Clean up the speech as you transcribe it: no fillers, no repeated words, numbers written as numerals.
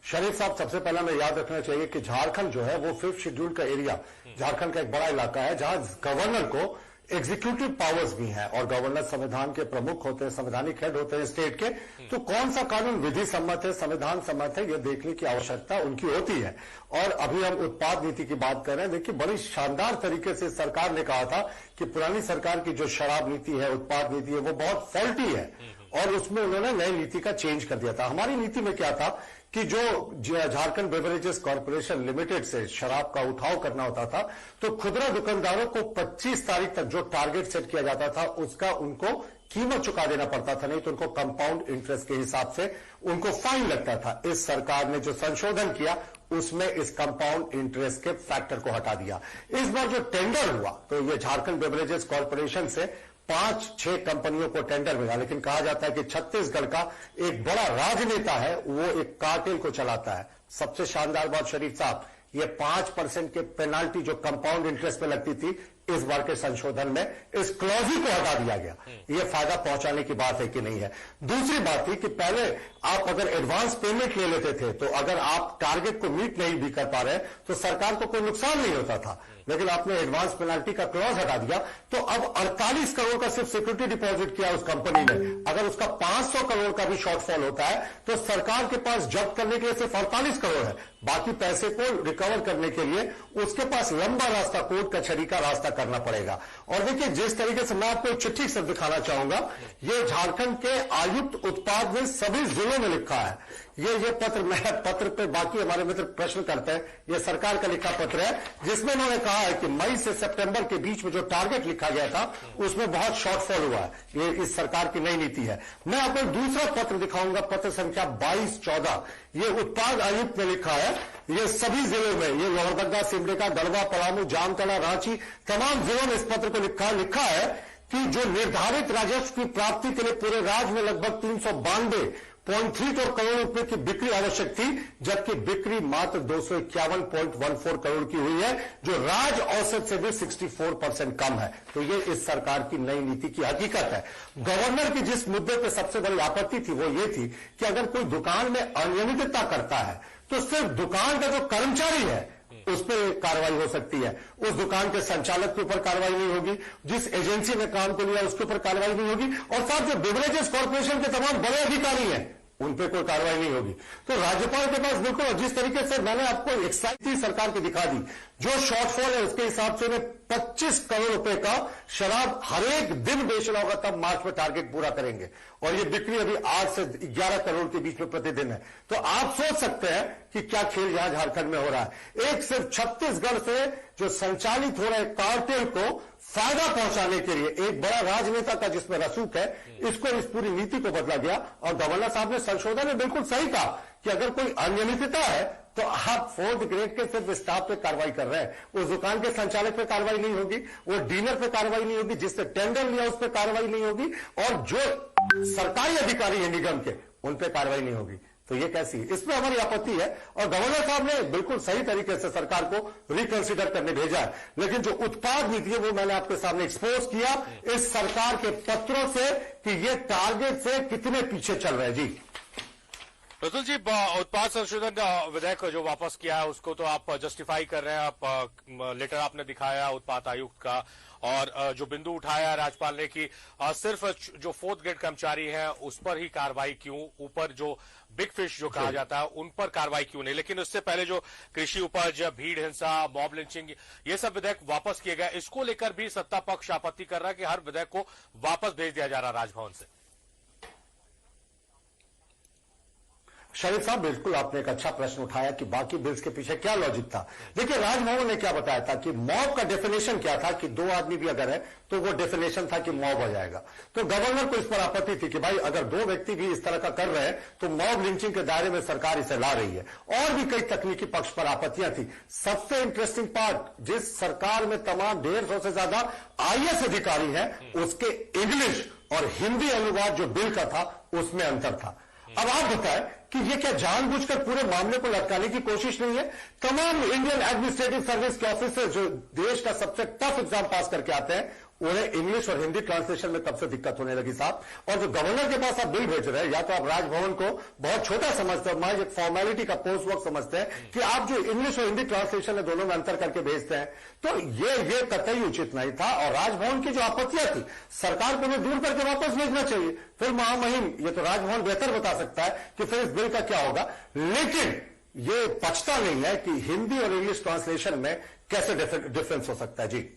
शरीफ साहब, सबसे पहला हमें याद रखना चाहिए कि झारखंड जो है वो 5th शेड्यूल का एरिया, झारखंड का एक बड़ा इलाका है जहां गवर्नर को एग्जीक्यूटिव पावर्स भी हैं और गवर्नर संविधान के प्रमुख होते हैं, संवैधानिक हेड होते हैं स्टेट के। तो कौन सा कानून विधि सम्मत है, संविधान सम्मत है, यह देखने की आवश्यकता उनकी होती है। और अभी हम उत्पाद नीति की बात कर रहे हैं। देखिए, बड़ी शानदार तरीके से सरकार ने कहा था कि पुरानी सरकार की जो शराब नीति है, उत्पाद नीति है, वो बहुत फॉल्टी है और उसमें उन्होंने नई नीति का चेंज कर दिया था। हमारी नीति में क्या था कि जो झारखंड बेवरेजेस कॉर्पोरेशन लिमिटेड से शराब का उठाव करना होता था, तो खुदरा दुकानदारों को 25 तारीख तक जो टारगेट सेट किया जाता था उसका उनको कीमत चुका देना पड़ता था, नहीं तो उनको कंपाउंड इंटरेस्ट के हिसाब से उनको फाइन लगता था। इस सरकार ने जो संशोधन किया उसमें इस कंपाउंड इंटरेस्ट के फैक्टर को हटा दिया। इस बार जो टेंडर हुआ तो ये झारखंड बेवरेजेस कॉर्पोरेशन से 5-6 कंपनियों को टेंडर मिला, लेकिन कहा जाता है कि छत्तीसगढ़ का एक बड़ा राजनेता है, वो एक कार्टेल को चलाता है। सबसे शानदार बात शरीफ साहब, ये 5% के पेनाल्टी जो कंपाउंड इंटरेस्ट पे लगती थी, इस बार के संशोधन में इस क्लॉज ही को हटा दिया गया। ये फायदा पहुंचाने की बात है कि नहीं है। दूसरी बात थी कि पहले आप अगर एडवांस पेमेंट ले लेते थे तो अगर आप टारगेट को मीट नहीं भी कर पा रहे तो सरकार को कोई नुकसान नहीं होता था, लेकिन आपने एडवांस पेनाल्टी का क्लॉज हटा दिया तो अब 48 करोड़ का सिर्फ सिक्योरिटी डिपॉजिट किया उस कंपनी ने। अगर उसका 500 करोड़ का भी शॉर्टफॉल होता है तो सरकार के पास जब्त करने के लिए सिर्फ 48 करोड़ है। बाकी पैसे को रिकवर करने के लिए उसके पास लंबा रास्ता, कोर्ट कचहरी का रास्ता करना पड़ेगा। और देखिए, जिस तरीके से मैं आपको एक चिट्ठी से दिखाना चाहूंगा, ये झारखंड के आयुक्त उत्पाद ने सभी जिलों में लिखा है। ये पत्र, मैं पत्र पे बाकी हमारे मित्र प्रश्न करते हैं, ये सरकार का लिखा पत्र है जिसमें उन्होंने कहा है कि मई से सितंबर के बीच में जो टारगेट लिखा गया था उसमें बहुत शॉर्टफॉल हुआ है। ये इस सरकार की नई नीति है। मैं आपको एक दूसरा पत्र दिखाऊंगा, पत्र संख्या 2214। ये उत्पाद आयुक्त ने लिखा है। ये सभी जिलों में, ये लोहरदगा, सिमडेगा, गढ़वा, पलामू, जामताड़ा, रांची, तमाम जिलों में इस पत्र को लिखा है कि जो निर्धारित राजस्व की प्राप्ति के लिए पूरे राज्य में लगभग 392.32 करोड़ रुपए की बिक्री आवश्यक थी, जबकि बिक्री मात्र 251.14 करोड़ की हुई है, जो राज्य औसत से भी 64% कम है। तो ये इस सरकार की नई नीति की हकीकत है। गवर्नर की जिस मुद्दे पर सबसे बड़ी आपत्ति थी वो ये थी कि अगर कोई दुकान में अनियमितता करता है तो सिर्फ दुकान का जो कर्मचारी है उस पर कार्रवाई हो सकती है, उस दुकान के संचालक के ऊपर कार्रवाई नहीं होगी, जिस एजेंसी ने काम को लिया उसके ऊपर कार्रवाई नहीं होगी, और साथ जो बेवरेजेस कॉर्पोरेशन के तमाम बड़े अधिकारी हैं उन पे कोई कार्रवाई नहीं होगी। तो राज्यपाल के पास बिल्कुल जिस तरीके से मैंने आपको एक्साइज सरकार की दिखा दी, जो शॉर्टफॉल है उसके हिसाब से उन्हें 25 करोड़ रुपए का शराब हर एक दिन बेचना होगा, तब मार्च में टारगेट पूरा करेंगे। और ये बिक्री अभी 8 से 11 करोड़ के बीच में प्रतिदिन है। तो आप सोच सकते हैं कि क्या खेल यहां झारखंड में हो रहा है। एक सिर्फ छत्तीसगढ़ से जो संचालित हो रहे कार्टेल को फायदा पहुंचाने के लिए एक बड़ा राजनेता का जिसमें रसूख है, इसको इस पूरी नीति को बदला गया। और गवर्नर साहब ने संशोधन में बिल्कुल सही कहा कि अगर कोई अनियमितता है तो आप 4th ग्रेड के सिर्फ स्टाफ पे कार्रवाई कर रहे हैं, उस दुकान के संचालक पे कार्रवाई नहीं होगी, वो डीलर पे कार्रवाई नहीं होगी, जिसने टेंडर लिया उस पर कार्रवाई नहीं होगी, और जो सरकारी अधिकारी है निगम के उन पे कार्रवाई नहीं होगी। तो ये कैसी, इसमें हमारी आपत्ति है। और गवर्नर साहब ने बिल्कुल सही तरीके से सरकार को रिकंसिडर करने भेजा है। लेकिन जो उत्पाद नीति है वो मैंने आपके सामने एक्सपोज किया इस सरकार के पत्रों से कि ये टारगेट से कितने पीछे चल रहे हैं। जी रतुल जी, उत्पाद संशोधन विधेयक जो वापस किया है उसको तो आप जस्टिफाई कर रहे हैं, आप लेटर आपने दिखाया उत्पाद आयुक्त का, और जो बिंदु उठाया राज्यपाल ने कि सिर्फ जो 4th ग्रेड कर्मचारी है उस पर ही कार्रवाई क्यों, ऊपर जो बिग फिश जो कहा जाता है उन पर कार्रवाई क्यों नहीं। लेकिन उससे पहले जो कृषि उपज, भीड़ हिंसा, मॉब लिंचिंग, ये सब विधेयक वापस किए गए, इसको लेकर भी सत्ता पक्ष आपत्ति कर रहा है कि हर विधेयक को वापस भेज दिया जा रहा राजभवन से। शरीफ साहब, बिल्कुल आपने एक अच्छा प्रश्न उठाया कि बाकी बिल्स के पीछे क्या लॉजिक था। देखिए, राजभवन ने क्या बताया था कि मॉब का डेफिनेशन क्या था कि 2 आदमी भी अगर है तो वो डेफिनेशन था कि मॉब हो जाएगा। तो गवर्नर को इस पर आपत्ति थी कि भाई अगर 2 व्यक्ति भी इस तरह का कर रहे हैं तो मॉब लिंचिंग के दायरे में सरकार इसे ला रही है। और भी कई तकनीकी पक्ष पर आपत्तियां थी। सबसे इंटरेस्टिंग पार्ट, जिस सरकार में तमाम 150 से ज्यादा IAS अधिकारी हैं, उसके इंग्लिश और हिंदी अनुवाद जो बिल का था उसमें अंतर था। अब आप बताएं कि ये क्या जानबूझकर पूरे मामले को लटकाने की कोशिश नहीं है। तमाम इंडियन एडमिनिस्ट्रेटिव सर्विस के ऑफिसर जो देश का सबसे टफ एग्जाम पास करके आते हैं उन्हें इंग्लिश और हिंदी ट्रांसलेशन में तब से दिक्कत होने लगी साहब। और जो गवर्नर के पास आप बिल भेज रहे हैं, या तो आप राजभवन को बहुत छोटा समझते हैं, एक फॉर्मेलिटी का पोस्ट वर्क समझते हैं कि आप जो इंग्लिश और हिंदी ट्रांसलेशन है दोनों में अंतर करके भेजते हैं, तो ये कतई उचित नहीं था। और राजभवन की जो आपत्तियां थी, सरकार को उन्हें दूर करके वापस भेजना चाहिए। फिर महामहिम, ये तो राजभवन बेहतर बता सकता है कि फिर इस बिल का क्या होगा, लेकिन ये पछता नहीं है कि हिंदी और इंग्लिश ट्रांसलेशन में कैसे डिफरेंस हो सकता है। जी